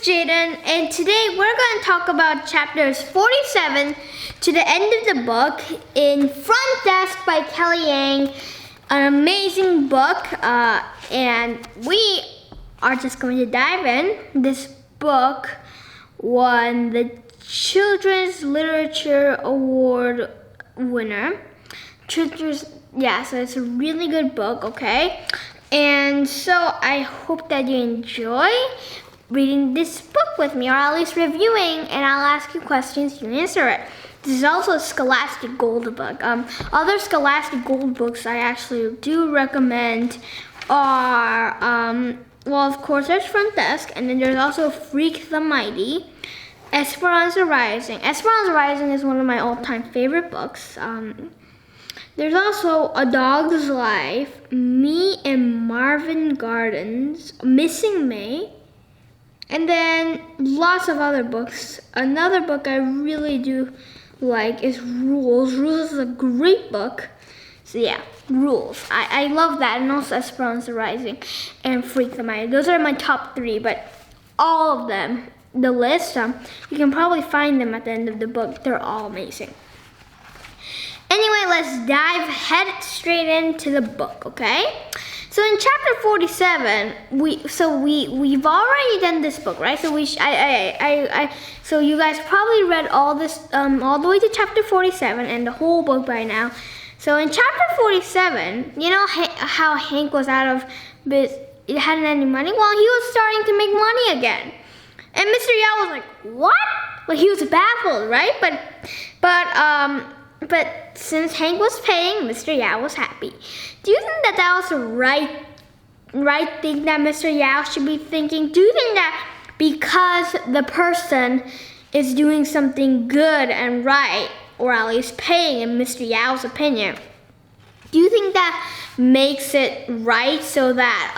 Jaden, and today we're going to talk about chapters 47 to the end of the book in Front Desk by Kelly Yang. An amazing book, and we are just going to dive in. This book won the Children's Literature Award winner. So it's a really good book, okay? And so I hope that you enjoy reading this book with me, or at least reviewing, and I'll ask you questions, you answer it. This is also a Scholastic Gold book. Other Scholastic Gold books I actually do recommend are, well, of course, there's Front Desk, and then there's also Freak the Mighty, Esperanza Rising. Esperanza Rising is one of my all-time favorite books. There's also A Dog's Life, Me and Marvin Gardens, Missing May, and then lots of other books. Another book I really do like is Rules. Rules is a great book. So yeah, Rules. I love that. And also Esperanza Rising and Freak the Mighty. Those are my top 3, but all of them, the list, you can probably find them at the end of the book. They're all amazing. Anyway, let's dive head straight into the book, okay? So in chapter 47, we've already done this book, right? So so you guys probably read all this all the way to chapter 47 and the whole book by now. So in chapter 47, you know how Hank was out of it hadn't any money? Well, he was starting to make money again. And Mr. Yao was like, "What?" Well, he was baffled, right? But since Hank was paying, Mr. Yao was happy. Do you think that was the right thing that Mr. Yao should be thinking? Do you think that because the person is doing something good and right, or at least paying in Mr. Yao's opinion, do you think that makes it right so that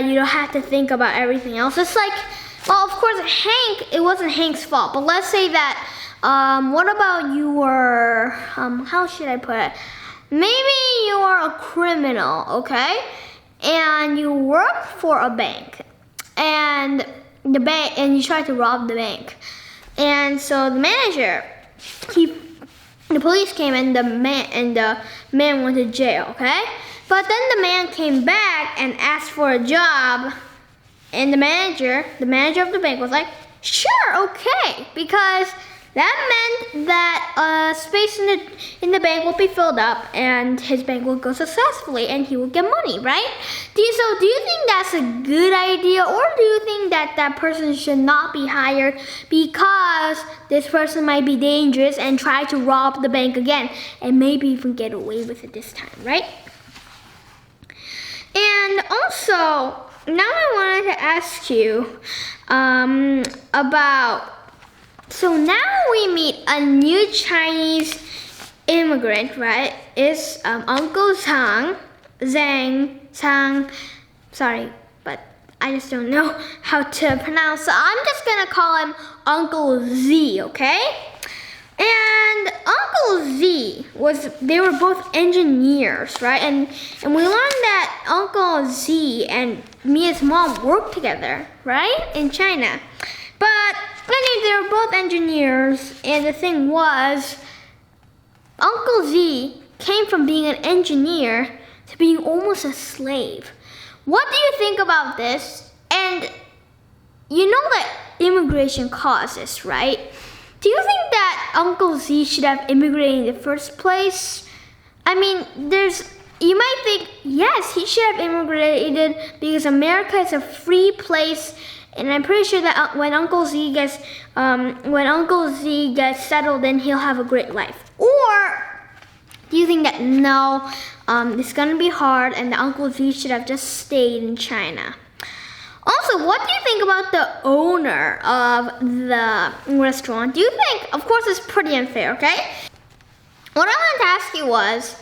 you don't have to think about everything else? It's like, well, of course, it wasn't Hank's fault, but let's say that, what about you were, how should I put it? Maybe you are a criminal, okay? And you work for a bank, and you try to rob the bank. And so the manager, the police came and the man went to jail, okay? But then the man came back and asked for a job, and the manager of the bank was like, "Sure, okay," because that meant that space in the bank will be filled up and his bank will go successfully and he will get money, right? Do you think that's a good idea, or do you think that that person should not be hired because this person might be dangerous and try to rob the bank again and maybe even get away with it this time, right? And also, now I wanted to ask you so now we meet a new Chinese immigrant, right? It's Uncle Zhang. Sorry, but I just don't know how to pronounce. So I'm just gonna call him Uncle Z, okay? And Uncle Z they were both engineers, right? And we learned that Uncle Z and Mia's mom worked together, right? In China. But anyway, they were both engineers, and the thing was, Uncle Z came from being an engineer to being almost a slave. What do you think about this? And you know that immigration causes, right? Do you think that Uncle Z should have immigrated in the first place? I mean, you might think, yes, he should have immigrated because America is a free place And I'm pretty sure that when Uncle Z gets settled in, he'll have a great life. Or do you think that no, it's gonna be hard and the Uncle Z should have just stayed in China? Also, what do you think about the owner of the restaurant? Do you think, of course it's pretty unfair, okay? What I wanted to ask you was,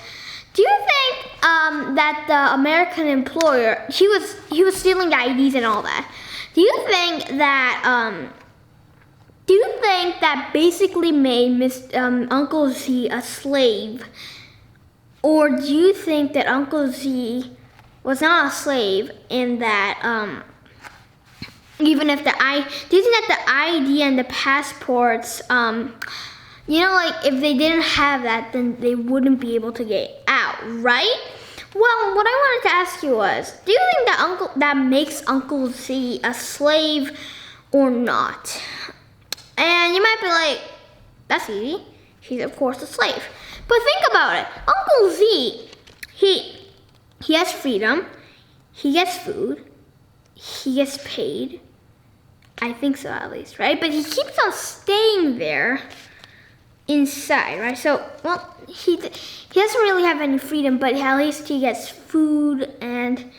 do you think that the American employer, he was stealing the IDs and all that? Do you think that basically made Uncle Z a slave? Or do you think that Uncle Z was not a slave and that do you think that the ID and the passports, like if they didn't have that, then they wouldn't be able to get out, right? Well, what I wanted to ask you was, do you think that makes Uncle Z a slave or not? And you might be like, that's easy. He's of course a slave. But think about it. Uncle Z, he has freedom. He gets food. He gets paid. I think so, at least, right? But he keeps on staying there inside, right? So, well, he doesn't really have any freedom, but at least he gets food and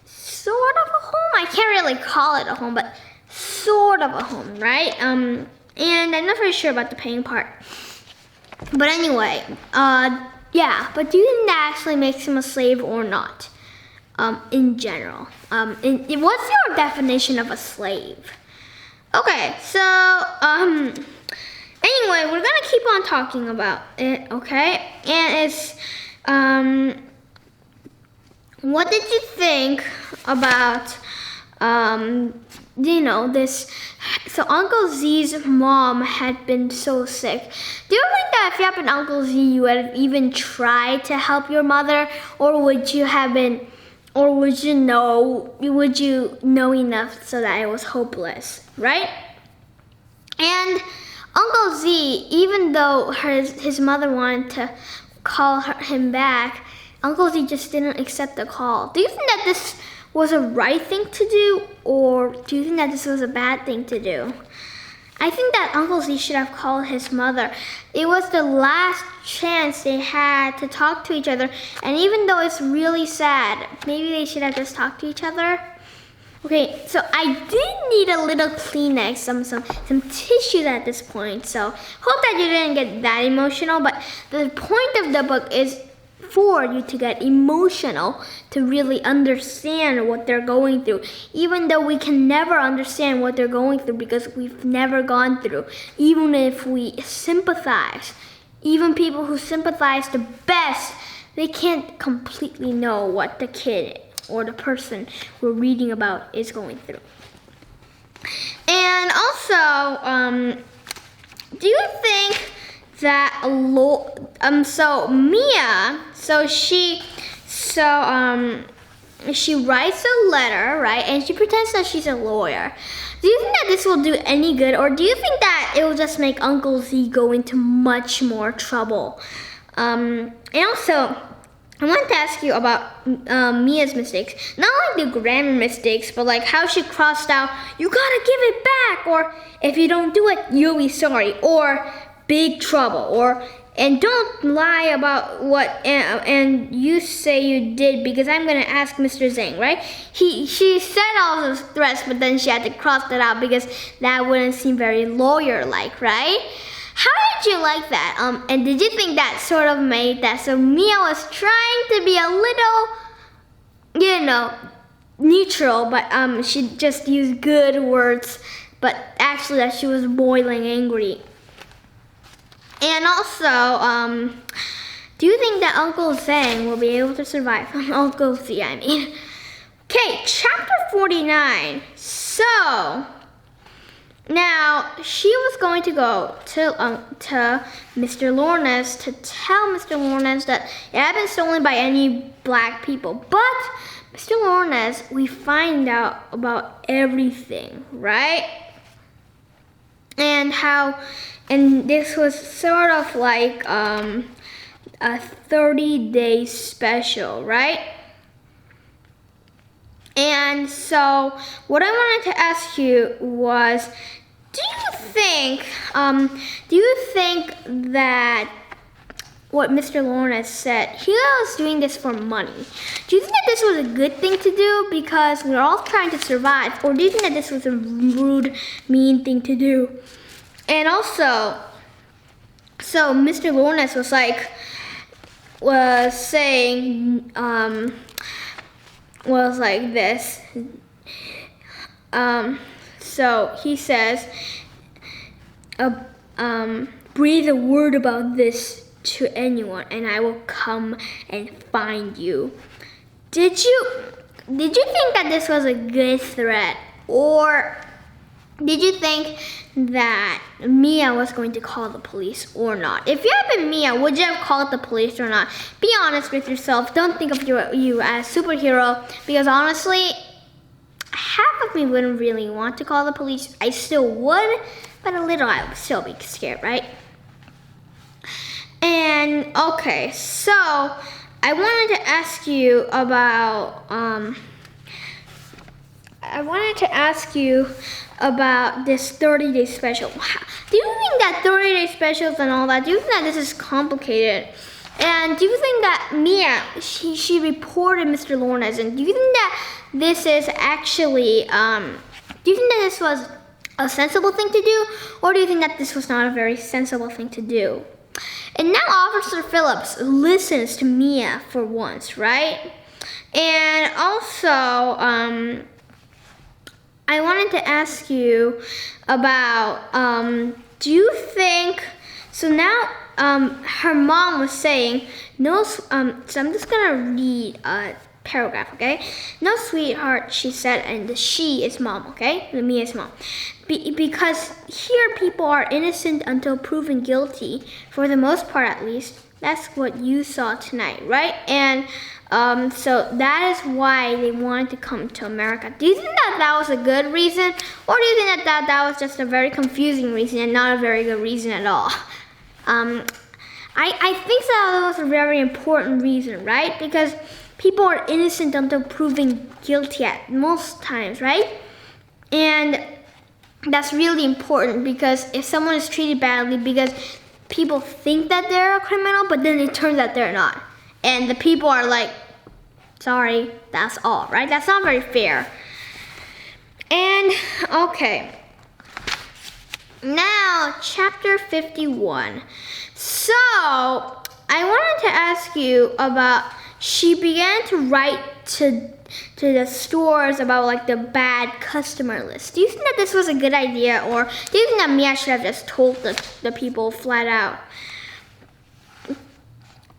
sort of a home. I can't really call it a home, but sort of a home, right? And I'm not very sure about the paying part. But anyway, yeah. But do you think that actually makes him a slave or not? In general, what's your definition of a slave? Okay, so anyway, we're gonna keep on talking about it, okay? And it's what did you think about this? So Uncle Z's mom had been so sick. Do you think that if you had been Uncle Z, you would have even tried to help your mother, or would you know enough so that it was hopeless, right? And Uncle Z, even though his mother wanted to call him back, Uncle Z just didn't accept the call. Do you think that this was a right thing to do, or do you think that this was a bad thing to do? I think that Uncle Z should have called his mother. It was the last chance they had to talk to each other, and even though it's really sad, maybe they should have just talked to each other. Okay, so I did need a little Kleenex, some tissues at this point, so hope that you didn't get that emotional, but the point of the book is for you to get emotional, to really understand what they're going through, even though we can never understand what they're going through because we've never gone through. Even if we sympathize, even people who sympathize the best, they can't completely know what the kid or the person we're reading about is going through. And also, do you think that so Mia, she writes a letter, right? And she pretends that she's a lawyer. Do you think that this will do any good, or do you think that it will just make Uncle Z go into much more trouble? And also, I wanted to ask you about Mia's mistakes. Not like the grammar mistakes, but like how she crossed out, "You gotta give it back," or "If you don't do it, you'll be sorry," or "Big trouble," and "Don't lie about what and you say you did because I'm gonna ask Mr. Zhang," right? She said all those threats, but then she had to cross that out because that wouldn't seem very lawyer-like, right? How did you like that? And did you think that sort of made that so Mia was trying to be a little, neutral, but she just used good words, but actually that she was boiling angry? And also, do you think that Uncle Zhang will be able to survive? Uncle Z, I mean. Okay, chapter 49. So, now she was going to go to Mr. Lornes to tell Mr. Lornes that it had been stolen by any black people. But Mr. Lornes, we find out about everything, right? And this was sort of like a 30-day special, right? And so what I wanted to ask you was, do you think that what Mr. Lawrence said, he was doing this for money? Do you think that this was a good thing to do because we're all trying to survive? Or do you think that this was a rude, mean thing to do? And also, so Mr. Lawrence was saying, was like this. So he says, breathe a word about this to anyone and I will come and find you. Did you think that this was a good threat, or did you think that Mia was going to call the police or not? If you had been Mia, would you have called the police or not? Be honest with yourself. Don't think of you as a superhero, because honestly, half of me wouldn't really want to call the police. I still would, but a little I would still be scared, right? And okay, so I wanted to ask you about this 30-day special. Do you think that 30-day specials and all that, do you think that this is complicated? And do you think that Mia, she reported Mr. Lawrence, and do you think that this is actually, do you think that this was a sensible thing to do, or do you think that this was not a very sensible thing to do? And now Officer Phillips listens to Mia for once, right? And also, I wanted to ask you about, do you think, so now her mom was saying, no, so I'm just gonna read a paragraph, okay? No, sweetheart, she said, and the she is mom, okay? The Mia's mom. Because here people are innocent until proven guilty, for the most part at least. That's what you saw tonight, right? And so that is why they wanted to come to America. Do you think that that was a good reason? Or do you think that that was just a very confusing reason and not a very good reason at all? I think that was a very important reason, right? Because people are innocent until proven guilty at most times, right? And that's really important, because if someone is treated badly because people think that they're a criminal, but then it turns out they're not. And the people are like, sorry, that's all, right? That's not very fair. And, okay. Now, chapter 51. So, I wanted to ask you about, she began to write to the stores about like the bad customer list. Do you think that this was a good idea, or do you think that Mia should have just told the people flat out?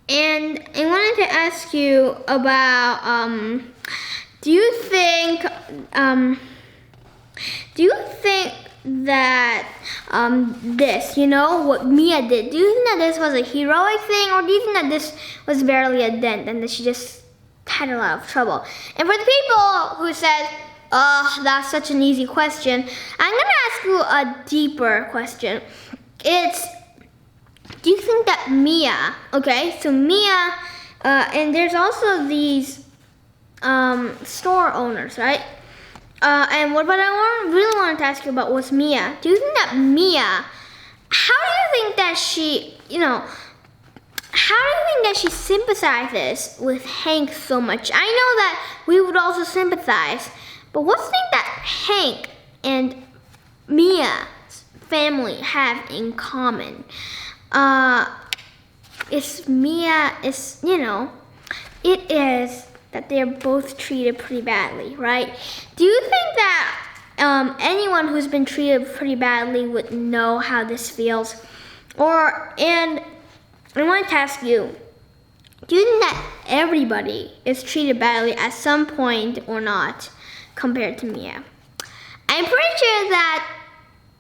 And I wanted to ask you about, do you think that this, you know, what Mia did, do you think that this was a heroic thing, or do you think that this was barely a dent and that she just had a lot of trouble? And for the people who said, oh, that's such an easy question, I'm gonna ask you a deeper question. It's, do you think that Mia, okay, so Mia, and there's also these store owners, right? And what I really wanted to ask you about was Mia. Do you think that Mia, how do you think that she, you know, how do you think that she sympathizes with Hank so much? I know that we would also sympathize, but what's the thing that Hank and Mia's family have in common? It's Mia is, you know, it is that they're both treated pretty badly, right? Do you think that anyone who's been treated pretty badly would know how this feels? And I wanted to ask you, do you think that everybody is treated badly at some point or not compared to Mia? I'm pretty sure that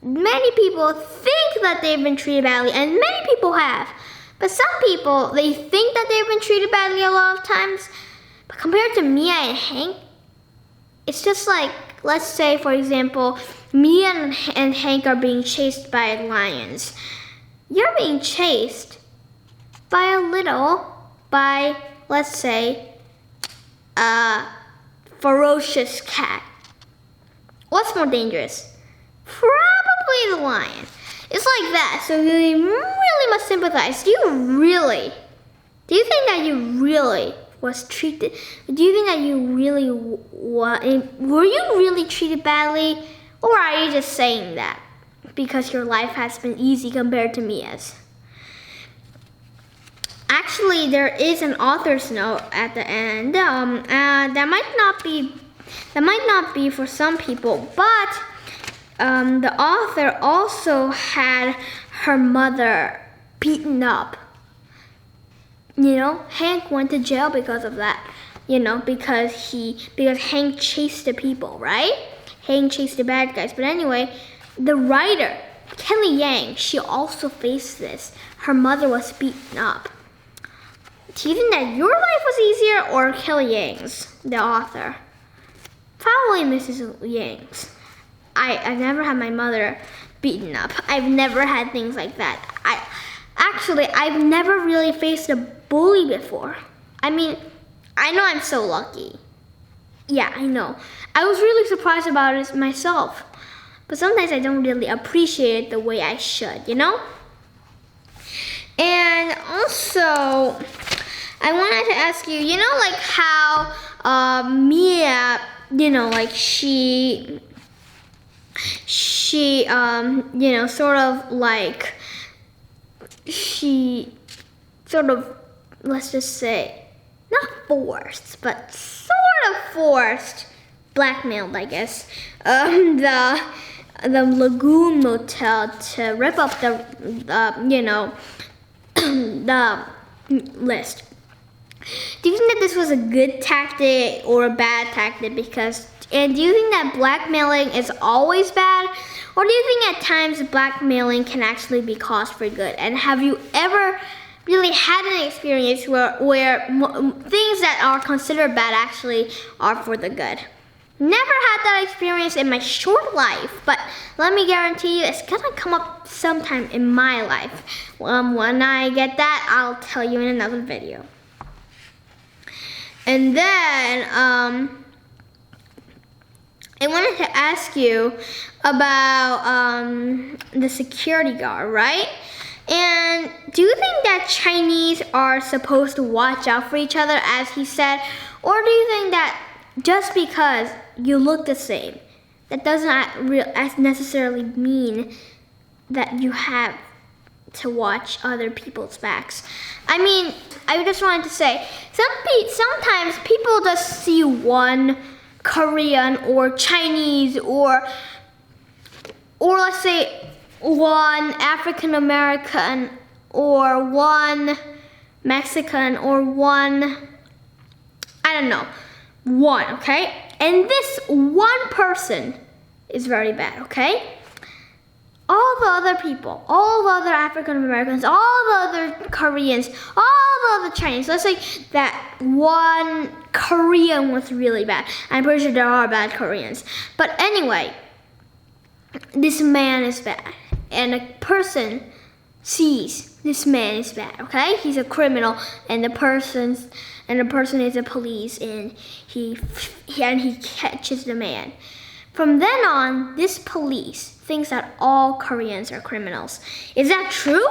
many people think that they've been treated badly, and many people have. But some people, they think that they've been treated badly a lot of times. But compared to Mia and Hank, it's just like, let's say, for example, Mia and Hank are being chased by lions. You're being chased by let's say, ferocious cat. What's more dangerous? Probably the lion. It's like that, so you really must sympathize. Do you think that you really was treated, do you think that you really, were you really treated badly? Or are you just saying that because your life has been easy compared to Mia's? Actually, there is an author's note at the end. That might not be for some people, but the author also had her mother beaten up. Hank went to jail because of that. Because Hank chased the people, right? Hank chased the bad guys. But anyway, the writer, Kelly Yang, she also faced this. Her mother was beaten up. Do you think that your life was easier or Kelly Yang's, the author? Probably Mrs. Yang's. I've never had my mother beaten up. I've never had things like that. I've never really faced a bully before. I know I'm so lucky. Yeah, I know. I was really surprised about it myself. But sometimes I don't really appreciate it the way I should, And also, I wanted to ask you, like how Mia, let's just say, not forced, but sort of forced, blackmailed, I guess, the Lagoon Motel to rip up the list. Do you think that this was a good tactic or a bad tactic? And do you think that blackmailing is always bad? Or do you think at times blackmailing can actually be caused for good? And have you ever really had an experience where things that are considered bad actually are for the good? Never had that experience in my short life, but let me guarantee you it's gonna come up sometime in my life. When I get that, I'll tell you in another video. And then, I wanted to ask you about the security guard, right? And do you think that Chinese are supposed to watch out for each other, as he said? Or do you think that just because you look the same, that doesn't necessarily mean that you have to watch other people's backs? I just wanted to say, sometimes people just see one Korean or Chinese or let's say one African American or one Mexican or one, one, okay? And this one person is very bad, okay? All the other people, all the other African Americans, all the other Koreans, all the other Chinese, let's say that one Korean was really bad. I'm pretty sure there are bad Koreans. But anyway, this man is bad. And a person sees this man is bad, okay? He's a criminal, and the person is a police, and he catches the man. From then on, this police thinks that all Koreans are criminals. Is that true?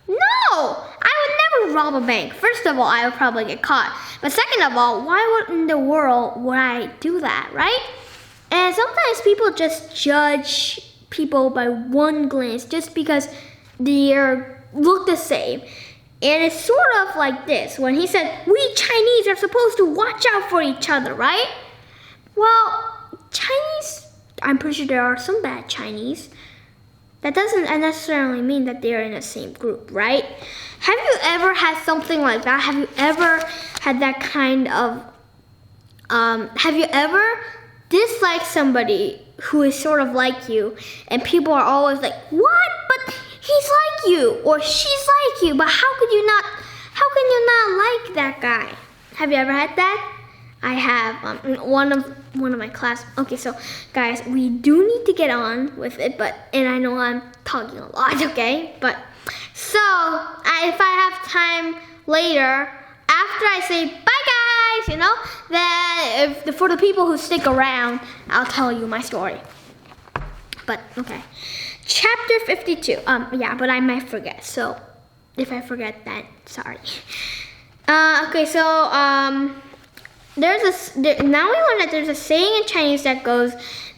No! I would never rob a bank. First of all, I would probably get caught. But second of all, why in the world would I do that, right? And sometimes people just judge people by one glance just because they look the same. And it's sort of like this. When he said, we Chinese are supposed to watch out for each other, right? Well, Chinese, I'm pretty sure there are some bad Chinese. That doesn't necessarily mean that they're in the same group, right? Have you ever had something like that? Have you ever had that kind of, have you ever disliked somebody who is sort of like you, and people are always like, what? But he's like you, or she's like you, but how can you not like that guy? Have you ever had that? I have. One of my class. Okay, so guys, we do need to get on with it, and I know I'm talking a lot, okay? But so if I have time later, after I say bye, guys. surprise, you know. Then for the people who stick around, I'll tell you my story. But okay, chapter 52. Yeah, but I might forget. So if I forget that, sorry. Okay, so now we learned that there's a saying in Chinese that goes,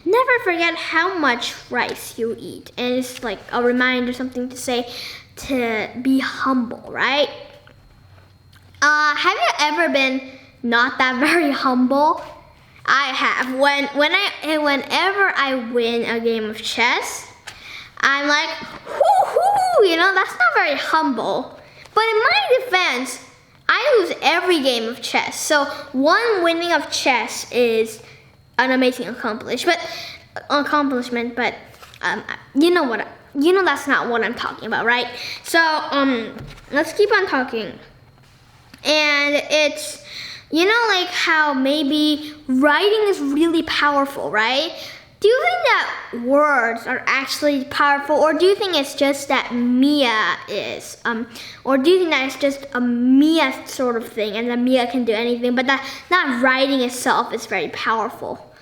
never forget how much rice you eat. And it's like a reminder, something to say to be humble, right? Have you ever been not that very humble? I have. Whenever I win a game of chess, I'm like, whoo, you know, that's not very humble. But in my defense, I lose every game of chess. So one winning of chess is an amazing accomplishment. But you know that's not what I'm talking about, right? So let's keep on talking. And it's, you know, like how maybe writing is really powerful, right? Do you think that words are actually powerful, or do you think it's just that Mia is? Or do you think that it's just a Mia sort of thing, and that Mia can do anything, but that not writing itself is very powerful?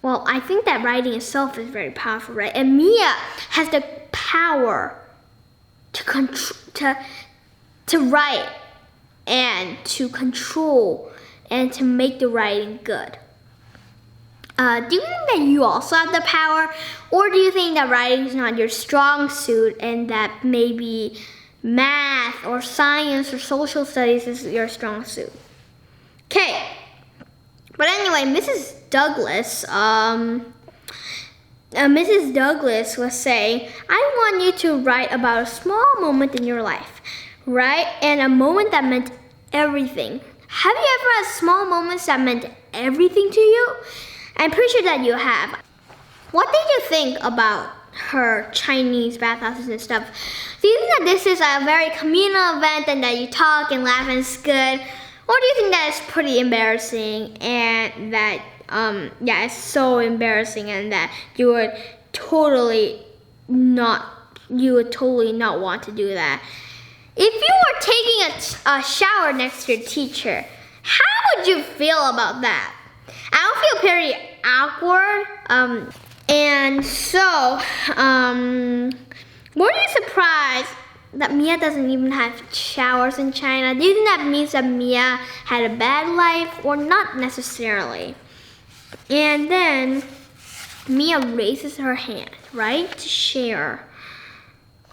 Well, I think that writing itself is very powerful, right? And Mia has the power to write and to control and to make the writing good. Do you think that you also have the power, or do you think that writing is not your strong suit and that maybe math or science or social studies is your strong suit? Okay, but anyway, Mrs. Douglas was saying, I want you to write about a small moment in your life, right? And a moment that meant everything. Have you ever had small moments that meant everything to you? I'm pretty sure that you have. What did you think about her Chinese bathhouses and stuff? Do you think that this is a very communal event and that you talk and laugh and it's good? Or do you think that it's pretty embarrassing and that, it's so embarrassing and that you would totally not want to do that? If you were taking a shower next to your teacher, how would you feel about that? I would feel pretty awkward. And so, were you surprised that Mia doesn't even have showers in China? Do you think that means that Mia had a bad life, or not necessarily? And then Mia raises her hand, right, to share.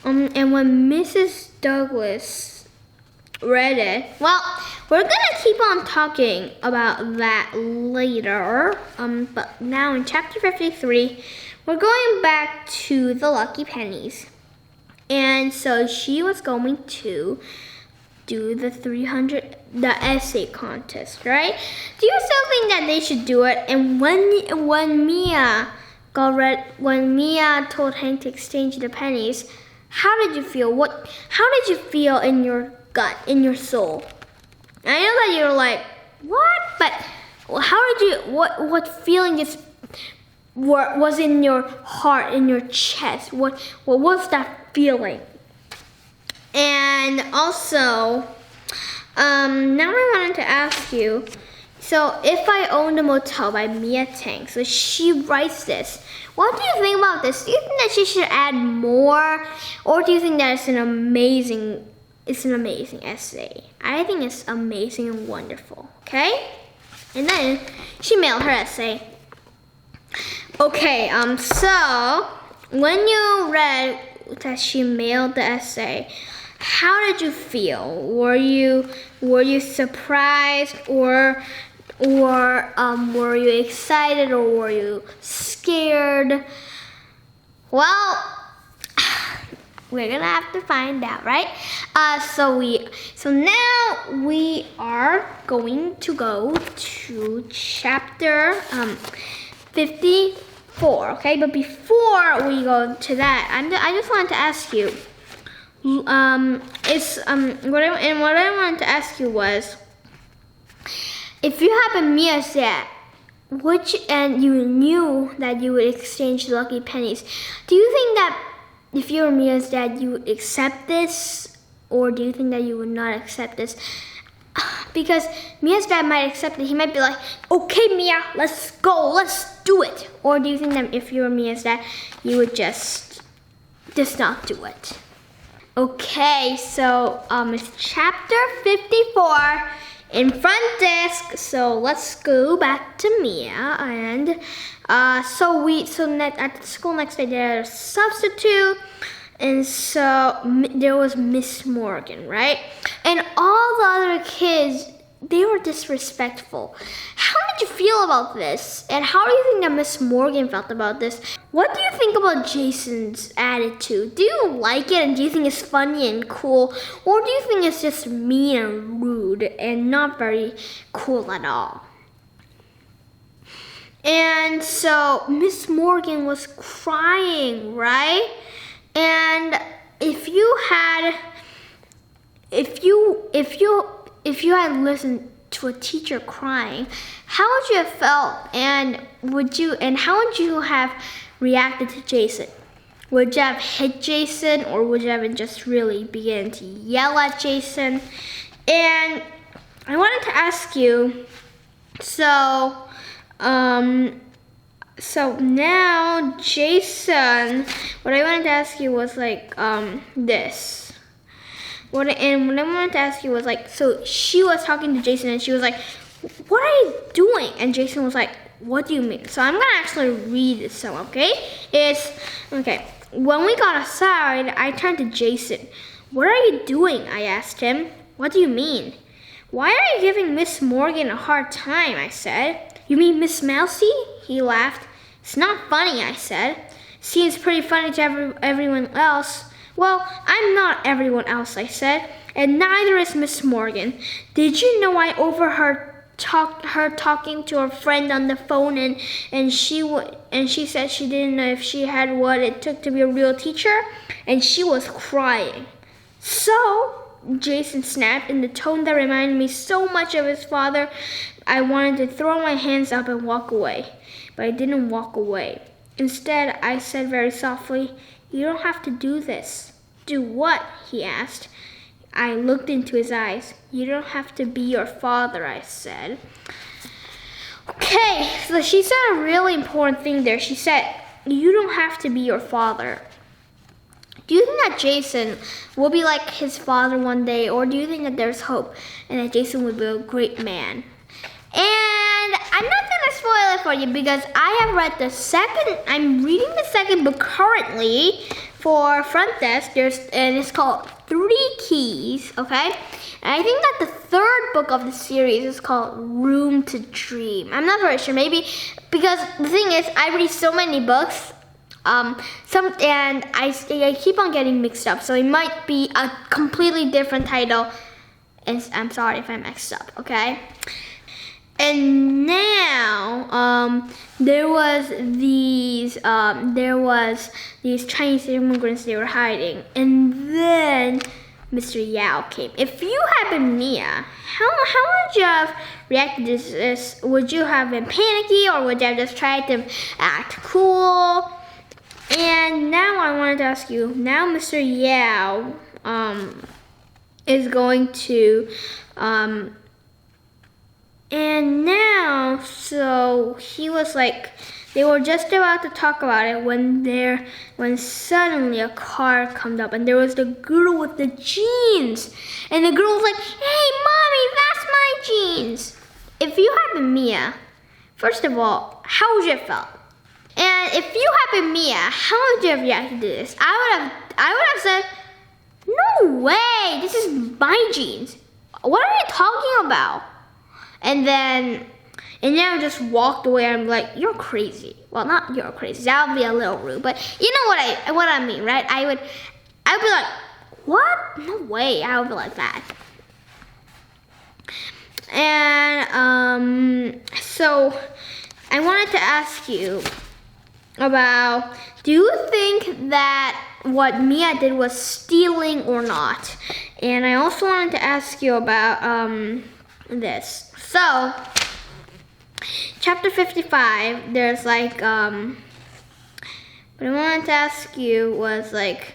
And when Mrs. Douglas read it, well, we're gonna keep on talking about that later. But now in chapter 53, we're going back to the Lucky Pennies. And so she was going to do the essay contest, right? Do you still think that they should do it? And when Mia told Hank to exchange the pennies, how did you feel? How did you feel in your gut, in your soul? I know that you're like, what? But what feeling was in your heart, in your chest? What was that feeling? And also, now I wanted to ask you, so If I Owned a Motel by Mia Tang. So she writes this. What do you think about this? Do you think that she should add more? Or do you think that it's an amazing essay? I think it's amazing and wonderful, okay? And then she mailed her essay. Okay, so when you read that she mailed the essay, how did you feel? Were you surprised, or were you excited, or were you scared? Well, we're gonna have to find out, right? So now we are going to go to chapter 54. Okay, but before we go to that, I just wanted to ask you. What I wanted to ask you was, if you have a Mia's dad, and you knew that you would exchange lucky pennies, do you think that if you were Mia's dad, you would accept this, or do you think that you would not accept this? because Mia's dad might accept it. He might be like, okay, Mia, let's go, let's do it. Or do you think that if you were Mia's dad, you would just not do it? Okay, so it's chapter 54 in front desk. So let's go back to Mia, and so at the school next day there's a substitute, and so there was Miss Morgan, right? And all the other kids, they were disrespectful. How did you feel about this? And how do you think that Miss Morgan felt about this? What do you think about Jason's attitude? Do you like it, and do you think it's funny and cool? Or do you think it's just mean and rude and not very cool at all? And so Miss Morgan was crying, right? And if you had listened to a teacher crying, how would you have felt? And how would you have reacted to Jason? Would you have hit Jason, or would you have just really begin to yell at Jason? And I wanted to ask you, so now Jason, what I wanted to ask you was like this. What I wanted to ask you was like, so she was talking to Jason and she was like, what are you doing? And Jason was like, what do you mean? So I'm gonna actually read this song, okay? Okay. When we got outside, I turned to Jason. What are you doing? I asked him. What do you mean? Why are you giving Miss Morgan a hard time? I said. You mean Miss Mousy? He laughed. It's not funny, I said. Seems pretty funny to everyone else. Well, I'm not everyone else, I said, and neither is Miss Morgan. Did you know I overheard her talking to her friend on the phone, and she said she didn't know if she had what it took to be a real teacher, and she was crying. So, Jason snapped in the tone that reminded me so much of his father. I wanted to throw my hands up and walk away, but I didn't walk away. Instead, I said very softly, you don't have to do this. Do what? He asked. I looked into his eyes. You don't have to be your father, I said. Okay, so she said a really important thing there. She said, you don't have to be your father. Do you think that Jason will be like his father one day, or do you think that there's hope and that Jason would be a great man? And I'm not gonna spoil it for you because I have read I'm reading the second book currently for Front Desk, and it's called 3 Keys, okay? And I think that the third book of the series is called Room to Dream. I'm not very sure, maybe, because the thing is, I read so many books, and I keep on getting mixed up, so it might be a completely different title, and I'm sorry if I messed up, okay? And now, there was these Chinese immigrants, they were hiding, and then Mr. Yao came. If you had been Mia, how would you have reacted to this? Would you have been panicky, or would you have just tried to act cool? And now I wanted to ask you, now Mr. Yao, is going to, and now, so he was like, they were just about to talk about it when suddenly a car comes up, and there was the girl with the jeans, and the girl was like, hey mommy, that's my jeans. If you had been Mia, first of all, how would you have felt? And if you had been Mia, how would you have reacted to this? I would have said, no way, this is my jeans. What are you talking about? And then I just walked away. I'm like, you're crazy. Well, not you're crazy. That would be a little rude, but you know what I mean, right? I would be like, what? No way. I would be like that. And so I wanted to ask you about, do you think that what Mia did was stealing or not? And I also wanted to ask you about this. So, chapter 55, there's like, what I wanted to ask you was like,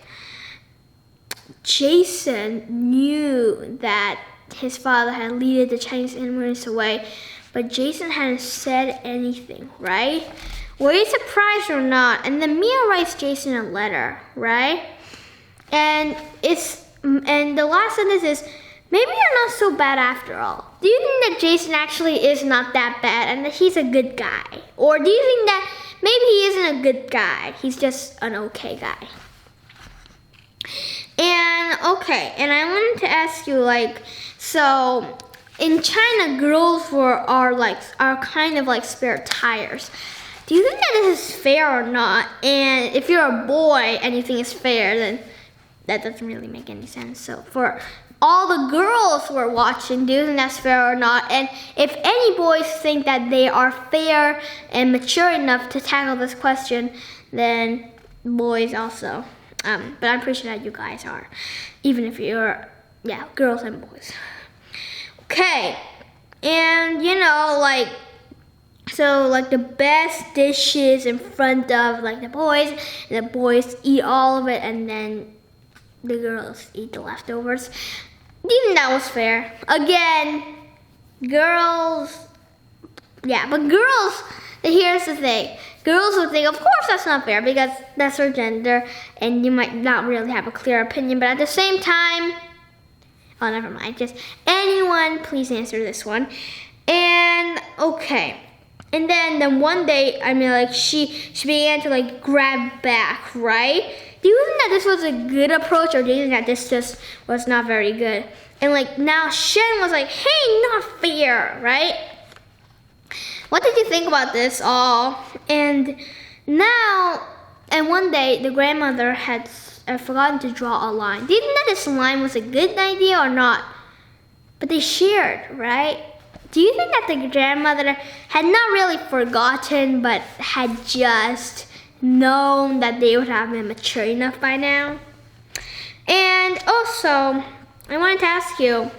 Jason knew that his father had led the Chinese immigrants away, but Jason hadn't said anything, right? Were you surprised or not? And then Mia writes Jason a letter, right? And the last sentence is, maybe you're not so bad after all. Do you think that Jason actually is not that bad and that he's a good guy? Or do you think that maybe he isn't a good guy, he's just an okay guy? And I wanted to ask you, like, so in China, girls are kind of like spare tires. Do you think that this is fair or not? And if you're a boy and you think it's fair, then that doesn't really make any sense. So for all the girls who are watching, do you think that's fair or not? And if any boys think that they are fair and mature enough to tackle this question, then boys also. But I'm pretty sure that you guys are, even if you're, girls and boys. Okay, and so the best dishes in front of the boys, and the boys eat all of it, and then the girls eat the leftovers. Do you think that was fair? Again, girls, but girls, here's the thing. Girls would think, of course that's not fair because that's their gender and you might not really have a clear opinion, but at the same time, oh, never mind, just anyone, please answer this one. And and then one day, she began to grab back, right? Do you think that this was a good approach, or do you think that this just was not very good? And now Shen was like, hey, not fair, right? What did you think about this all? And one day the grandmother had forgotten to draw a line. Do you think that this line was a good idea or not? But they shared, right? Do you think that the grandmother had not really forgotten, but had just known that they would have been mature enough by now? And also, I wanted to ask you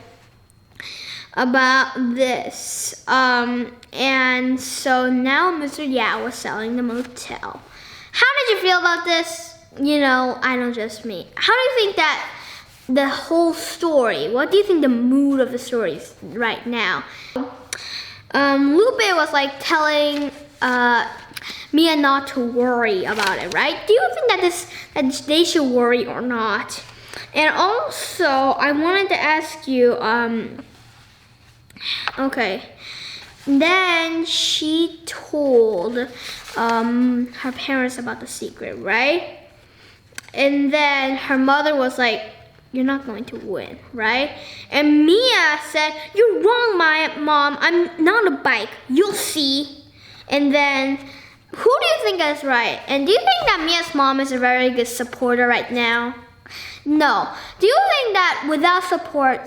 about this. And so now Mr. Yao was selling the motel. How did you feel about this? I know just me. How do you think that the whole story, what do you think the mood of the story is right now? Lupe was telling Mia not to worry about it, right? Do you think that they should worry or not? And also, I wanted to ask you, then she told her parents about the secret, right? And then her mother was like, you're not going to win, right? And Mia said, you're wrong, my mom. I'm not on a bike. You'll see. And then, who do you think is right? And do you think that Mia's mom is a very good supporter right now? No. Do you think that without support,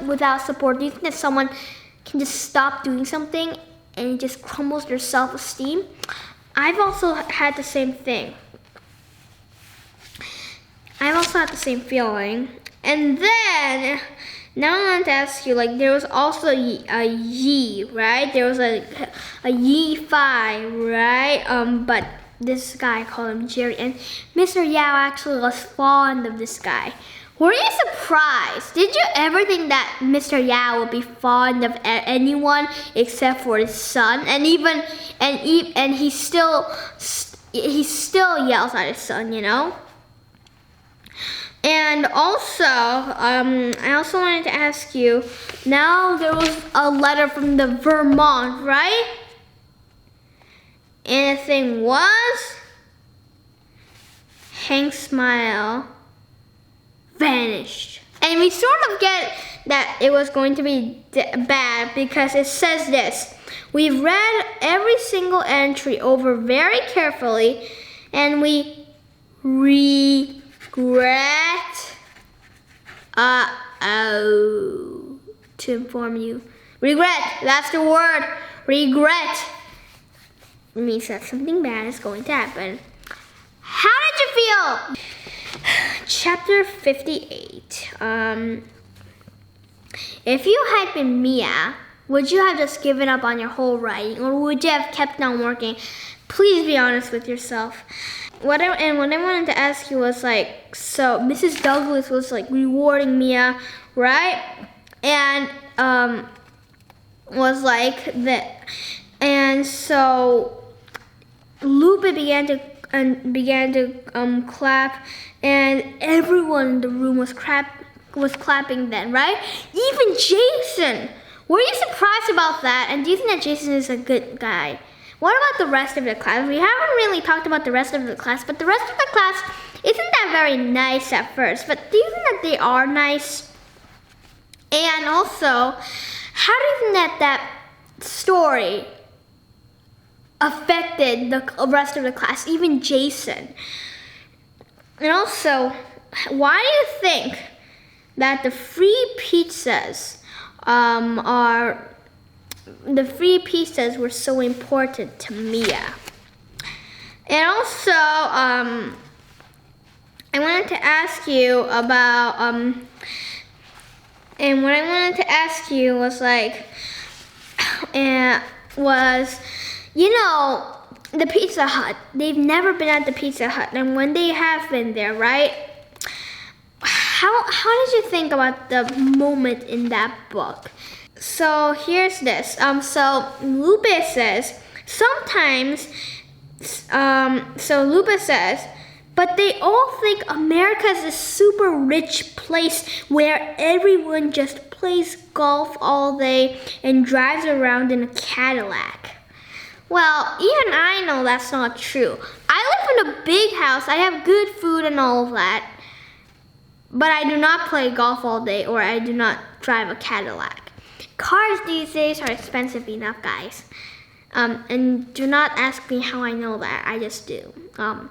without support, do you think that someone can just stop doing something and it just crumbles their self-esteem? I've also had the same thing. I've also had the same feeling. And then, now I want to ask you, there was also a Yi, right? There was a Yi Fai, right? But this guy called him Jerry, and Mr. Yao actually was fond of this guy. Were you surprised? Did you ever think that Mr. Yao would be fond of anyone except for his son? And he still yells at his son, And also, I also wanted to ask you, now there was a letter from the Vermont, right? And the thing was, Hank's smile vanished. And we sort of get that it was going to be bad because it says this. We've read every single entry over very carefully and we regret, to inform you. Regret, that's the word, regret. It means that something bad is going to happen. How did you feel? Chapter 58. If you had been Mia, would you have just given up on your whole writing, or would you have kept on working? Please be honest with yourself. what I wanted to ask you was like, so Mrs. Douglas was like rewarding Mia, right? And was like that, and so Lupe began to clap, and everyone in the room was clapping then, right? Even Jason. Were you surprised about that? And do you think that Jason is a good guy? What about the rest of the class? We haven't really talked about the rest of the class, but the rest of the class isn't that very nice at first. But do you think that they are nice? And also, how do you think that story affected the rest of the class, even Jason? And also, why do you think that the free pizzas were so important to Mia? And also, I wanted to ask you about, and what I wanted to ask you was like, you know, the Pizza Hut. They've never been at the Pizza Hut, and when they have been there, right? How did you think about the moment in that book? So here's this. So Lupe says sometimes. So Lupe says, but they all think America is a super rich place where everyone just plays golf all day and drives around in a Cadillac. Well, even I know that's not true. I live in a big house. I have good food and all of that. But I do not play golf all day, or I do not drive a Cadillac. Cars these days are expensive enough, guys. And do not ask me how I know that. I just do. And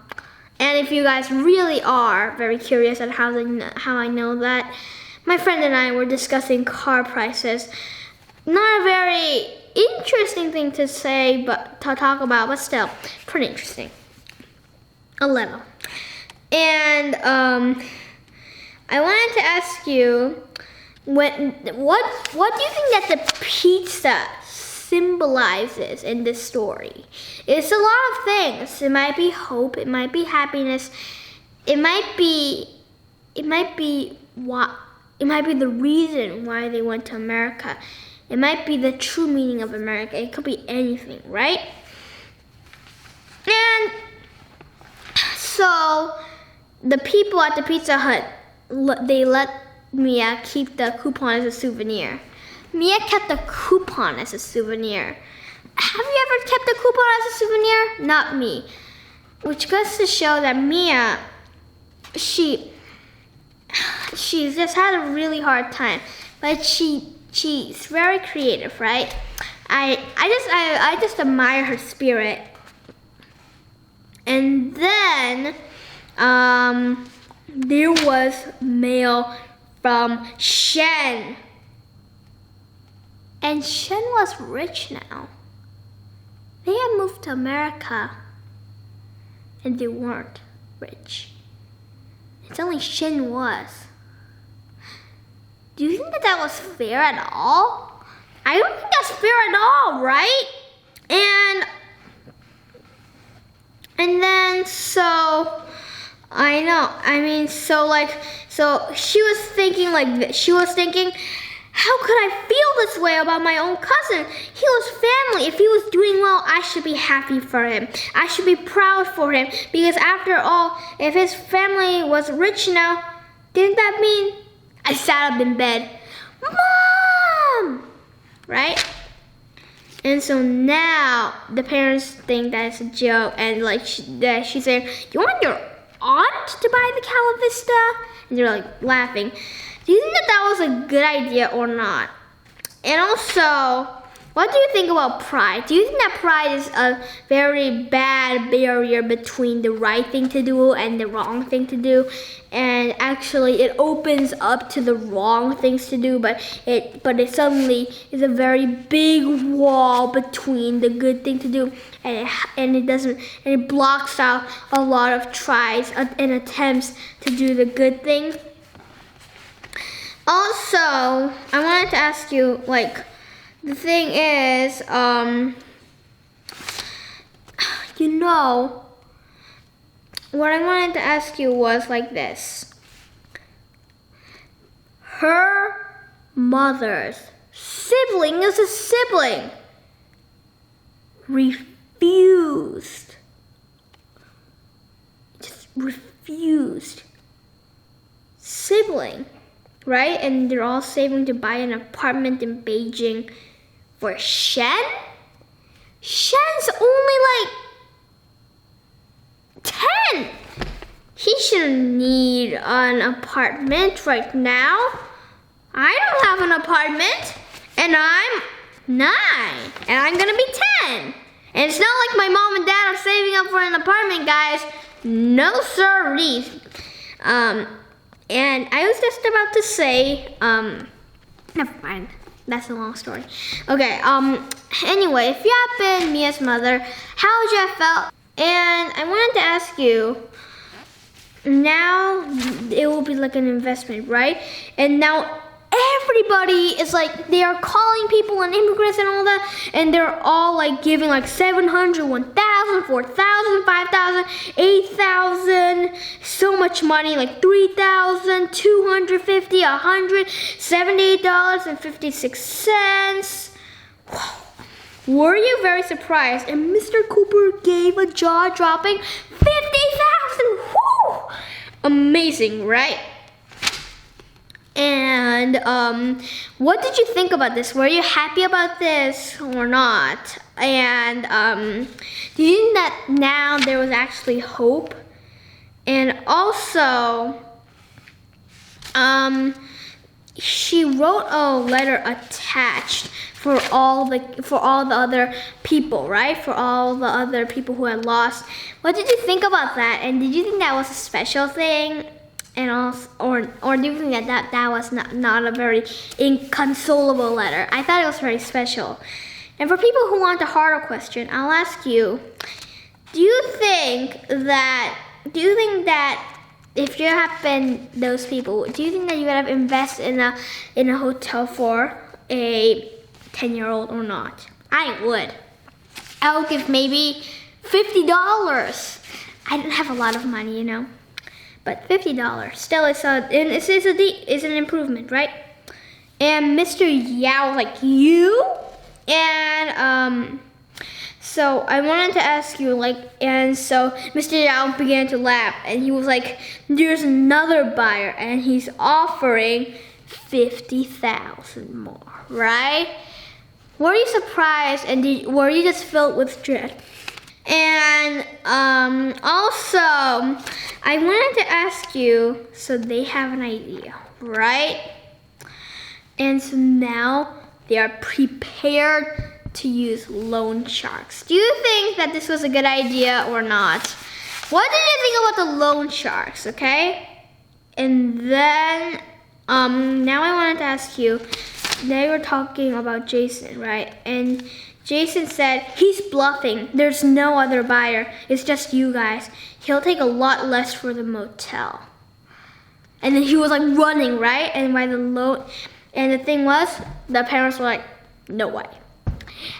if you guys really are very curious at how I know that, my friend and I were discussing car prices. Not a very interesting thing to say, but to talk about, but still pretty interesting. A little. And I wanted to ask you, what do you think that the pizza symbolizes in this story? It's a lot of things. It might be hope. It might be happiness. It might be the reason why they went to America. It might be the true meaning of America. It could be anything, right? And so the people at the Pizza Hut, they let Mia keep the coupon as a souvenir. Mia kept the coupon as a souvenir. Have you ever kept a coupon as a souvenir? Not me. Which goes to show that Mia, she just had a really hard time. But she's very creative, right? I just admire her spirit. And then there was mail from Shen. And Shen was rich now. They had moved to America and they weren't rich. It's only Shen was. Do you think that was fair at all? I don't think that's fair at all, right? And then so I know. I mean, so she was thinking like this. She was thinking, how could I feel this way about my own cousin? He was family. If he was doing well, I should be happy for him. I should be proud for him. Because after all, if his family was rich now, didn't that mean I sat up in bed? Mom! Right? And so now the parents think that it's a joke, and like she's saying, "You want your aunt to buy the Cala Vista?" And they're like laughing. Do you think that was a good idea or not? And also, what do you think about pride? Do you think that pride is a very bad barrier between the right thing to do and the wrong thing to do? And actually, it opens up to the wrong things to do, but it suddenly is a very big wall between the good thing to do, and it blocks out a lot of tries and attempts to do the good thing. Also, I wanted to ask you, like, the thing is, what I wanted to ask you was like this. Her mother's sibling is a sibling. Refused. Just refused. Sibling, right? And they're all saving to buy an apartment in Beijing for Shen? Shen's only like 10. He shouldn't need an apartment right now. I don't have an apartment, and I'm 9, and I'm gonna be 10. And it's not like my mom and dad are saving up for an apartment, guys. No sirree. And I was just about to say, never mind. That's a long story. Okay, anyway, if you had been Mia's mother, how would you have felt? And I wanted to ask you, now it will be like an investment, right? And now everybody is like, they are calling people and immigrants and all that, and they're all like giving like 700, 1,000, 4,000, 5,000, 8,000, so much money, like 3,000, 250, $178.56. Wow. Were you very surprised? And Mr. Cooper gave a jaw-dropping 50,000. Woo! Amazing, right? And what did you think about this? Were you happy about this or not? And do you think that now there was actually hope? And also, she wrote a letter attached for all the other people, right? For all the other people who had lost. What did you think about that? And did you think that was a special thing? And also, or do you think that was not a very inconsolable letter? I thought it was very special. And for people who want a harder question, I'll ask you: Do you think that if you have been those people, do you think that you would have invested in a hotel for a 10-year-old or not? I would. I would give maybe $50. I didn't have a lot of money, you know. But $50 still is an improvement, right? And Mr. Yao was like, you? And so I wanted to ask you, and so Mr. Yao began to laugh, and he was like, there's another buyer, and he's offering 50,000 more, right? Were you surprised, and were you just filled with dread? And also, I wanted to ask you, so they have an idea, right? And so now they are prepared to use loan sharks. Do you think that this was a good idea or not? What did you think about the loan sharks, okay? And then, now I wanted to ask you, they were talking about Jason, right? And Jason said, he's bluffing. There's no other buyer. It's just you guys. He'll take a lot less for the motel. And then he was like running, right? And by the loan, and the thing was, the parents were like, no way.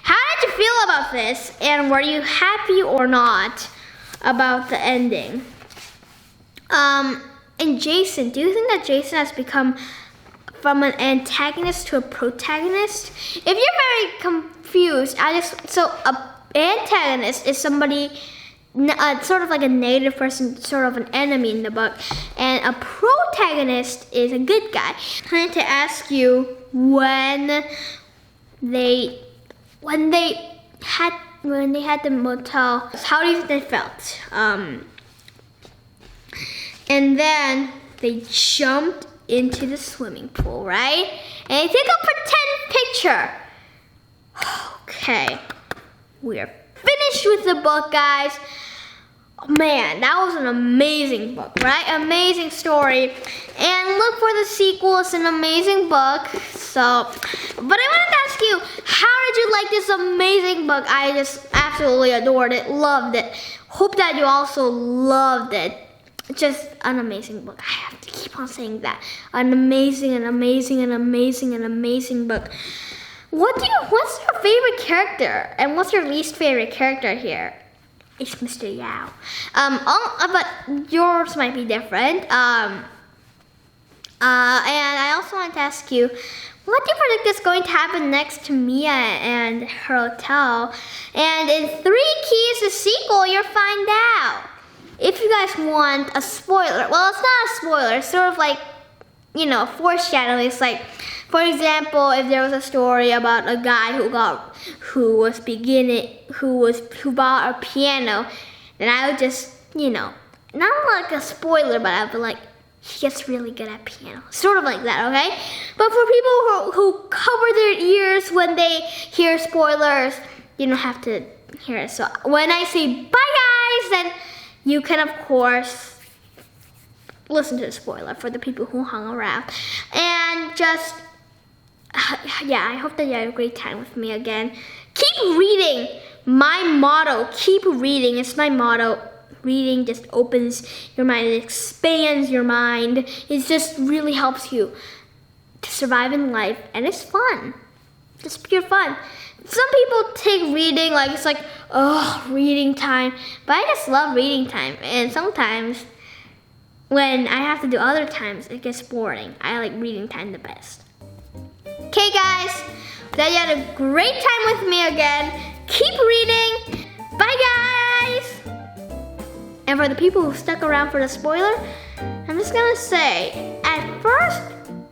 How did you feel about this? And were you happy or not about the ending? And Jason, do you think that Jason has become from an antagonist to a protagonist? If you're very confused, so an antagonist is somebody, sort of like a negative person, sort of an enemy in the book, and a protagonist is a good guy. I wanted to ask you, when they had the motel, how do you think they felt? And then they jumped into the swimming pool, right? And they take a pretend picture. Okay, we are finished with the book, guys. Man, that was an amazing book, right? Amazing story. And look for the sequel. It's an amazing book. So, but I wanted to ask you, how did you like this amazing book? I just absolutely adored it, loved it. Hope that you also loved it. Just an amazing book. I have to keep on saying that. An amazing book. What's your favorite character? And what's your least favorite character here? It's Mr. Yao. But yours might be different. And I also want to ask you, what do you predict is going to happen next to Mia and her hotel? And in 3 Keys, the sequel, you'll find out. If you guys want a spoiler, well, it's not a spoiler. It's sort of like, foreshadowing. It's like, for example, if there was a story about a guy who bought a piano, then I would just, not like a spoiler, but I'd be like, he gets really good at piano. Sort of like that, okay? But for people who cover their ears when they hear spoilers, you don't have to hear it. So when I say bye guys, then you can, of course, listen to the spoiler for the people who hung around. And just, I hope that you had a great time with me again. Keep reading. My motto, keep reading. It's my motto. Reading just opens your mind. It expands your mind. It just really helps you to survive in life. And it's fun. Just pure fun. Some people take reading like it's like, oh, reading time. But I just love reading time. And sometimes when I have to do other times, it gets boring. I like reading time the best. Okay, guys. Glad you had a great time with me again. Keep reading. Bye, guys. And for the people who stuck around for the spoiler, I'm just gonna say, at first,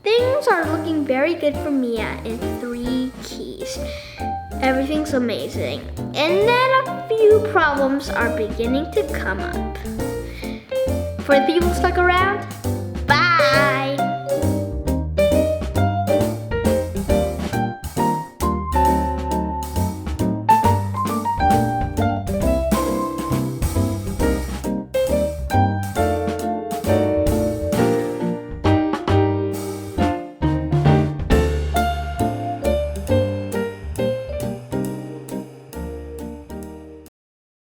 things are looking very good for Mia in 3 Keys. Everything's amazing. And then a few problems are beginning to come up. For the people who stuck around,